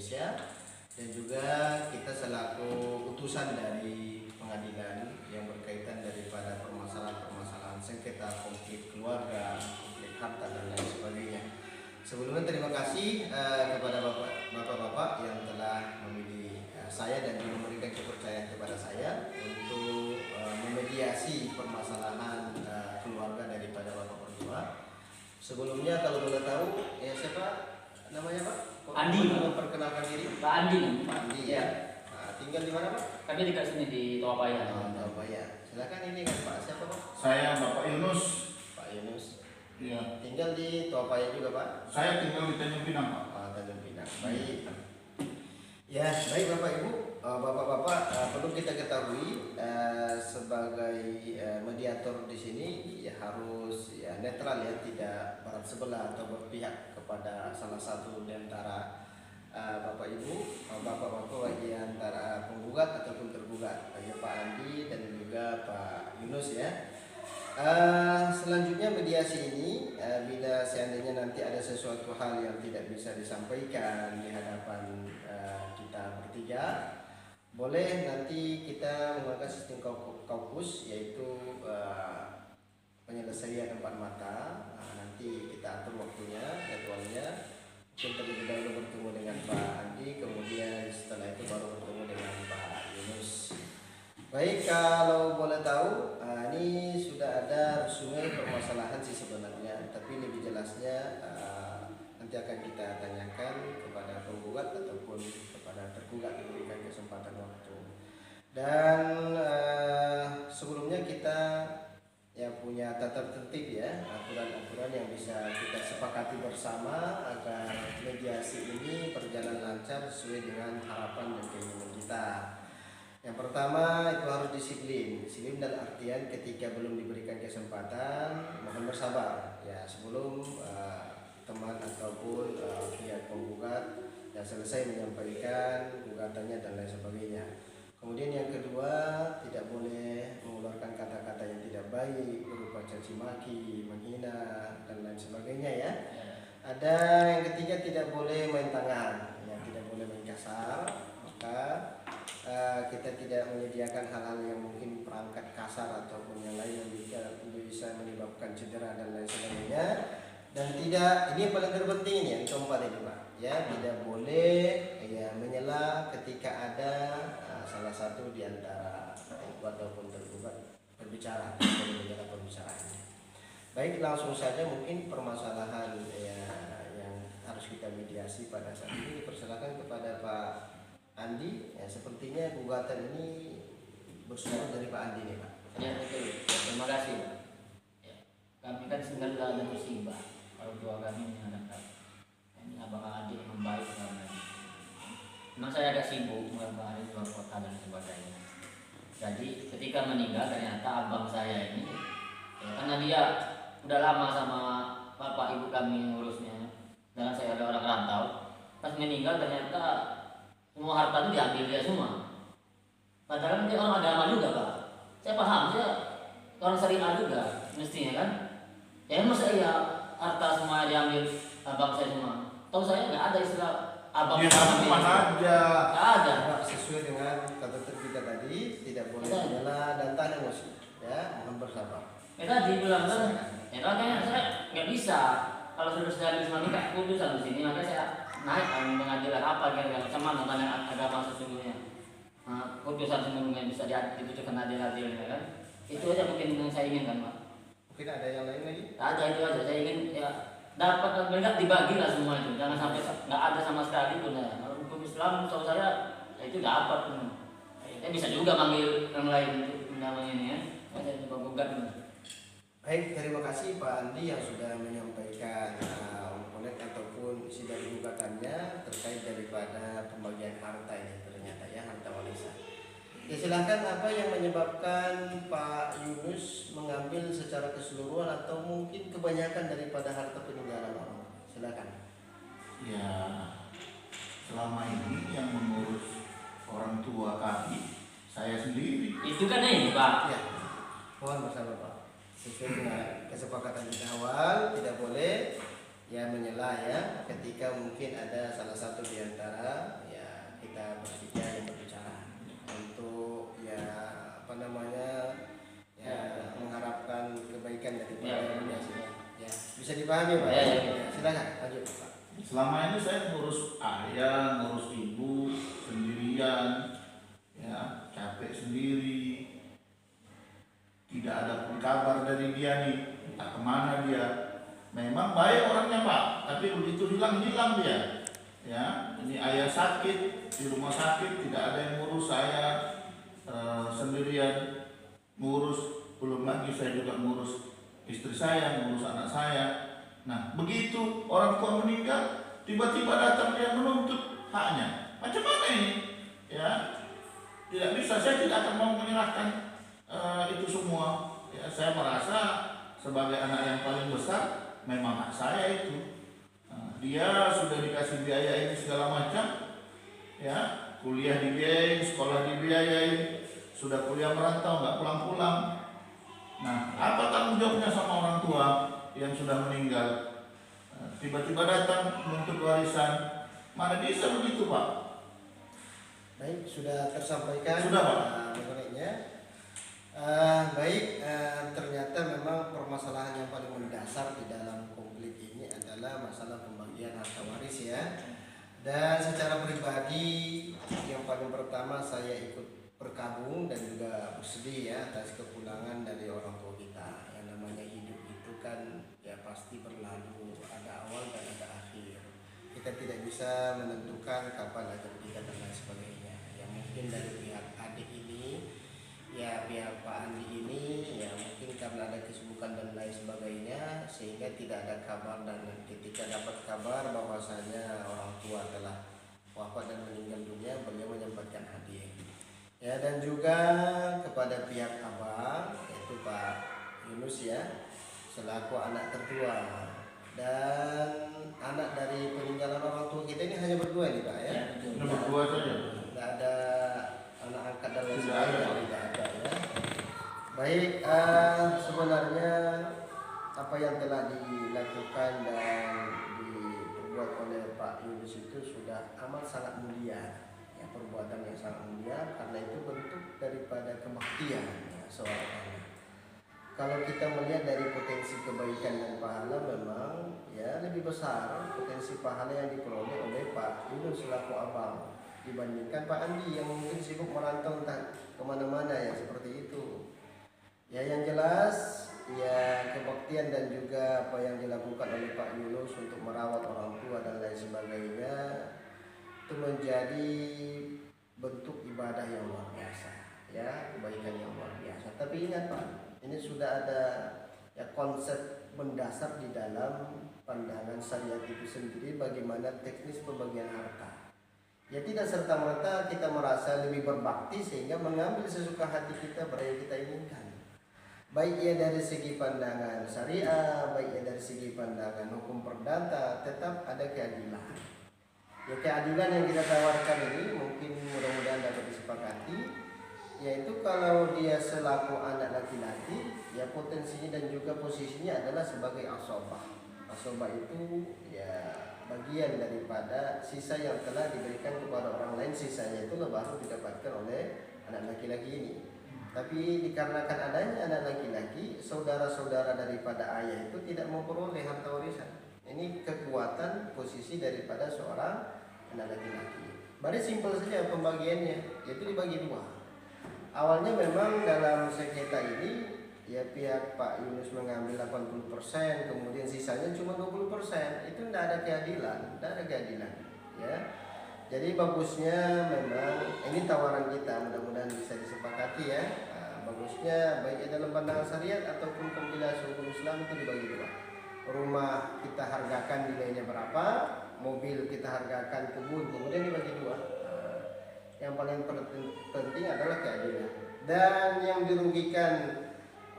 Indonesia, dan juga kita selaku utusan dari pengadilan yang berkaitan daripada permasalahan-permasalahan sengketa konflik keluarga, konflik harta dan lain sebagainya. Sebelumnya terima kasih kepada bapak-bapak yang telah memilih saya dan juga memberikan kepercayaan kepada saya untuk memediasi permasalahan keluarga daripada bapak berdua. Sebelumnya kalau boleh tahu, ya siapa namanya Pak? Andi. Memperkenalkan diri. Pak Andi. Pak Andi ya. Nah, tinggal di mana Pak? Kami dekat sini di Toapaya. Oh, Toapaya. Silakan ini kan Pak siapa Pak? Saya Bapak Yunus. Pak Yunus. Iya. Tinggal di Toapaya juga Pak? Saya tinggal di Tanjung Pinang Pak. Tanjung Pinang. Baik. Ya, baik Bapak Ibu, Bapak-bapak, perlu kita ketahui sebagai mediator di sini ya harus ya netral ya, tidak berat sebelah atau berpihak kepada salah satu di antara Bapak Ibu, Bapak-bapak di antara penggugat ataupun tergugat, ya Pak Andi dan juga Pak Yunus ya. Selanjutnya mediasi ini bila seandainya nanti ada sesuatu hal yang tidak bisa disampaikan di hadapan kita bertiga, boleh nanti kita menggunakan sistem kaukus, yaitu penyelesaian empat mata. Nanti kita atur waktunya, jadwalnya. Mungkin terlebih dahulu bertemu dengan Pak Andi, kemudian setelah itu baru bertemu dengan Pak Yunus. Baik, kalau boleh tahu, ini sudah ada resume permasalahan sih sebenarnya, tapi lebih jelasnya nanti akan kita tanyakan kepada penggugat ataupun kepada tergugat, diberikan kesempatan waktu. Dan sebelumnya kita ya punya tata tertib ya, aturan-aturan yang bisa kita sepakati bersama agar mediasi ini berjalan lancar sesuai dengan harapan dan keinginan kita. Yang pertama itu harus disiplin dalam artian ketika belum diberikan kesempatan mohon bersabar ya sebelum teman ataupun pihak penggugat yang selesai menyampaikan gugatannya dan lain sebagainya. Kemudian yang kedua, tidak boleh mengeluarkan kata-kata yang tidak baik berupa caci maki, menghina dan lain sebagainya ya. Ada yang ketiga, tidak boleh main tangan ya, tidak boleh main kasar. Maka kita tidak menyediakan hal-hal yang mungkin perangkat kasar ataupun yang lain yang bisa menyebabkan cedera dan lain sebagainya. Dan tidak, ini yang paling terpenting ini yang keempat ini Pak ya, tidak boleh ya menyela ketika ada salah satu di antara tergugat ataupun tergugat berbicara, menyela perbicaraannya. Baik, langsung saja mungkin permasalahan ya, yang harus kita mediasi pada saat ini dipersilakan kepada Pak Andi. Ya, sepertinya gugatan ini bersumber dari Pak Andi nih Pak. Ya betul. Terima kasih Pak. Ya, kami kan sedang ada musibah. Orang tua kami menghadapkan ini abang adik membaik selama ini. Memang saya agak sibuk mulai di luar kota dan sebagainya. Jadi ketika meninggal ternyata abang saya ini ya, karena dia udah lama sama bapak ibu kami ngurusnya dan saya ada orang rantau. Pas meninggal ternyata semua harta itu diambil dia semua. Padahal dia orang agama juga Pak. Saya paham, saya orang syariah juga mestinya kan. Ya masa iya harta semua diambil abang saya semua. Tahu saya nggak ada istilah abang Ya mana aja. Nggak ada. Sesuai dengan kata kita tadi, tidak boleh menyela dan tak ada emosi ya, mohon bersabar. Ya tadi bilang kan, ya makanya saya nggak bisa kalau sudah bisa nikah putusan di sini, makanya saya naik pengadilan apa kira-kira macam mana tanya agama sesungguhnya. Nah, putusan sesungguhnya bisa diputuskan adil-adilnya kan. Itu aja mungkin yang saya inginkan Pak. Mungkin ada yang lain lagi? Ada itu aja, saya ingin ya dapat mereka dibagi lah semua itu, jangan sampai nggak ada sama sekali pun ya. Kalau hukum Islam setahu saya ya itu dapat pun. Ya bisa juga manggil yang lain untuk namanya ini ya. Saya coba gugat. Baik, terima kasih Pak Andi yang sudah menyampaikan komponen ataupun isi dari gugatannya terkait daripada pembagian harta ini ternyata ya, harta warisan. Ya silahkan, apa yang menyebabkan Pak Yunus mengambil secara keseluruhan atau mungkin kebanyakan daripada harta peninggalan orang? Silakan. Ya selama ini yang mengurus orang tua kami saya sendiri. Itu kan ini Pak. Ya, mohon bersama Pak. Sesuai dengan kesepakatan kita awal, tidak boleh ya menyela ya ketika mungkin ada salah satu di antara dipahami Pak? Ya, ya, ya. Silakan lanjut Pak. Selama ini saya ngurus ayah, ngurus ibu sendirian, ya capek sendiri, tidak ada pun kabar dari dia nih, entah kemana dia. Memang baik orangnya Pak, tapi begitu hilang dia. Ya, ini ayah sakit di rumah sakit, tidak ada yang ngurus, saya sendirian ngurus, belum lagi saya juga ngurus istri saya, ngurus anak saya. Nah, begitu orang tua meninggal, tiba-tiba datang dia menuntut haknya. Macam mana ini? Ya, tidak bisa. Saya tidak akan mau menyerahkan itu semua. Ya, saya merasa sebagai anak yang paling besar, memang hak saya itu. Nah, dia sudah dikasih biaya ini segala macam, ya, kuliah dibiayain, sekolah dibiayain, sudah kuliah merantau, nggak pulang-pulang. Nah, apa tanggung jawabnya sama orang tua yang sudah meninggal? Tiba-tiba datang menuntut warisan, mana bisa begitu Pak? Baik, sudah tersampaikan. Sudah Pak. Mengenainya. Baik, ternyata memang permasalahan yang paling mendasar di dalam konflik ini adalah masalah pembagian harta waris ya. Dan secara pribadi yang paling pertama saya ikut berkabung dan juga bersedih ya atas kepulangan dari orang tua kita. Yang namanya hidup itu kan ya pasti berlalu, ada awal dan ada akhir. Kita tidak bisa menentukan kapan akan kita dan lain sebagainya. Yang mungkin dari pihak adik ini, ya pihak Pak Andi ini, ya mungkin karena ada kesibukan dan lain sebagainya sehingga tidak ada kabar, dan ketika dapat kabar bahwasanya orang tua telah wafat dan meninggal dunia, beliau menyampaikan hadir. Ya, dan juga kepada pihak abang yaitu Pak Yunus ya, selaku anak tertua dan anak dari peninggalan orang tua kita ini hanya berdua nih Pak ya. Ya, betul. Ini berdua saja. Tidak ada anak angkat dan lain Tidak sebagainya, ada. tidak ada ya. Baik, sebenarnya apa yang telah dilakukan dan diperbuat oleh Pak Yunus itu sudah amat sangat mulia. Ya, perbuatan yang sangat mulia, karena itu bentuk daripada kebaktian ya, seorang anak. Kalau kita melihat dari potensi kebaikan dan pahala, memang ya lebih besar potensi pahala yang diperoleh oleh Pak Yunus selaku abang dibandingkan Pak Andi yang mungkin sibuk merantau entah kemana-mana ya, seperti itu. Ya, yang jelas ya kebaktian dan juga apa yang dilakukan oleh Pak Yunus untuk merawat orang tua dan lain sebagainya itu menjadi bentuk ibadah yang luar biasa ya, kebaikan yang luar biasa. Tapi ingat Pak, ini sudah ada ya konsep mendasar di dalam pandangan syariat itu sendiri, bagaimana teknis pembagian harta. Ya, tidak serta-merta kita merasa lebih berbakti sehingga mengambil sesuka hati kita pada yang kita inginkan. Baik ya dari segi pandangan syariah, baik ya dari segi pandangan hukum perdata, tetap ada keadilan. Ya, keadilan yang kita tawarkan ini mungkin mudah-mudahan dapat disepakati, yaitu kalau dia selaku anak laki-laki, ya potensinya dan juga posisinya adalah sebagai asobah. Asobah itu ya bagian daripada sisa yang telah diberikan kepada orang lain, sisanya itu baru didapatkan oleh anak laki-laki ini. Tapi dikarenakan adanya anak laki-laki, saudara-saudara daripada ayah itu tidak memperoleh harta warisan. Ini kekuatan posisi daripada seorang anak laki-laki. Bari simpel saja pembagiannya, yaitu dibagi dua. Awalnya memang dalam sengketa ini ya pihak Pak Yunus mengambil 80%, kemudian sisanya cuma 20%. Itu tidak ada keadilan, ya. Jadi bagusnya memang ini tawaran kita, mudah-mudahan bisa disepakati ya. Bagusnya baik dalam pandangan syariat ataupun kompilasi hukum Islam itu dibagi dua. Rumah kita hargakan nilainya berapa, mobil kita hargakan kebun, kemudian dibagi dua. Yang paling penting adalah keadilan. Dan yang dirugikan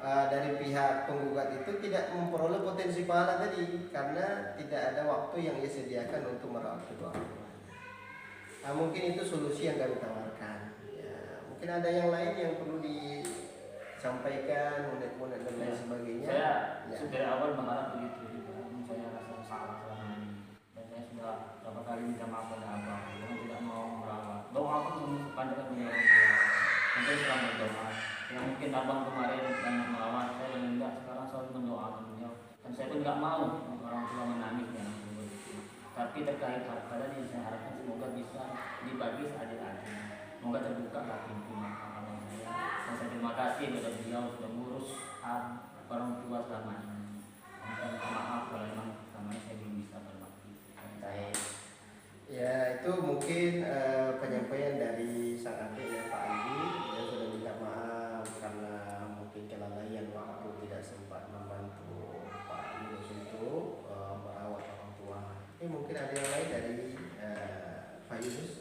dari pihak penggugat itu tidak memperoleh potensi pahala tadi, karena tidak ada waktu yang ia sediakan untuk merawat kedua orang tua. Nah, mungkin itu solusi yang kami tawarkan. Ya, mungkin ada yang lain yang perlu disampaikan, unek-unek dan lain sebagainya. Saya Ya. dari awal mengharap begitu juga. Saya rasa salah selama ini. Dan saya sudah beberapa kali minta maaf pada abang. Yang tidak mau merawat. Doa pun panjang punya orang tua. Nanti selalu berdoa. Yang mungkin abang kemarin banyak merawat, saya enggak. Sekarang selalu mendoakan beliau. Dan saya pun nggak mau orang tua menangis dengan begitu. Tapi terkait harta tadi saya harapkan semoga bisa dibagi seadil-adilnya. Semoga terbuka lah pintunya kalau saya. Dan saya terima kasih kepada beliau sudah mengurus orang tua selama ini. Dan minta maaf kalau memang selama ini saya belum bisa berbakti. Baik. Ya itu mungkin penyampaian dari sang adik ya Pak Andi. Dia sudah minta maaf karena mungkin kelalaian waktu tidak sempat membantu Pak Yunus untuk merawat orang tua. Ini mungkin ada yang lain dari Pak Yunus.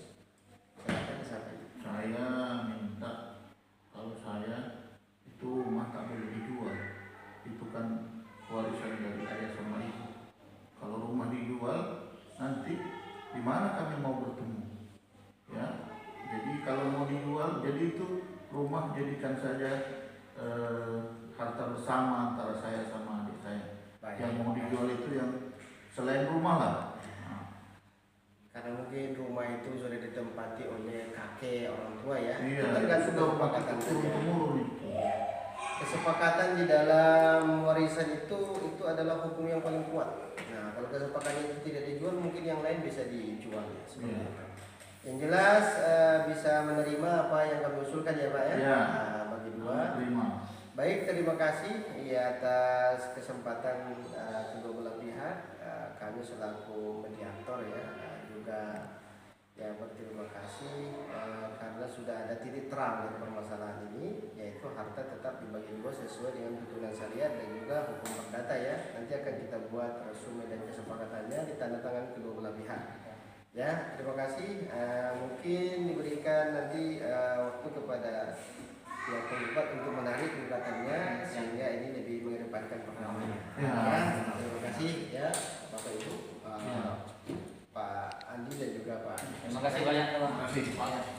Silakan disampaikan. Saya minta kalau saya itu rumah tak boleh dijual. Itu kan warisan dari ayah sama ibu. Kalau rumah dijual nanti di mana kami mau bertemu? Ya, jadi kalau mau dijual, jadi itu rumah jadikan saja harta bersama antara saya sama adik saya. Baik. Yang mau dijual itu yang selain rumah lah. Nah, Karena mungkin rumah itu sudah ditempati oleh kakek orang tua ya. iya, Itu tergantung sudah kesepakatan turun saja. temurun itu. Kesepakatan di dalam warisan itu adalah hukum yang paling kuat. Nah, kalau kesepakatan itu tidak dijual, mungkin yang lain bisa dijual. Ya, seperti Iya. itu. Yang jelas bisa menerima apa yang kami usulkan ya Pak ya. Iya. Nah, bagi dua. Terima. Baik, terima kasih ya atas kesempatan kedua belah pihak. Kami selaku mediator ya juga ya berterima kasih karena sudah ada titik terang dari permasalahan ini, yaitu harta tetap dibagi dua sesuai dengan tuntunan syariat dan juga hukum perdata ya. Nanti akan kita buat resume dan kesepakatannya ditandatangani kedua belah pihak. Ya, terima kasih. Mungkin diberikan nanti waktu kepada pihak penggugat untuk menarik gugatannya sehingga ini lebih mengedepankan perdamaian. Ya. Ya, terima kasih ya Bapak Ibu, Pak Andi dan juga Pak. Terima kasih banyak teman. Terima kasih.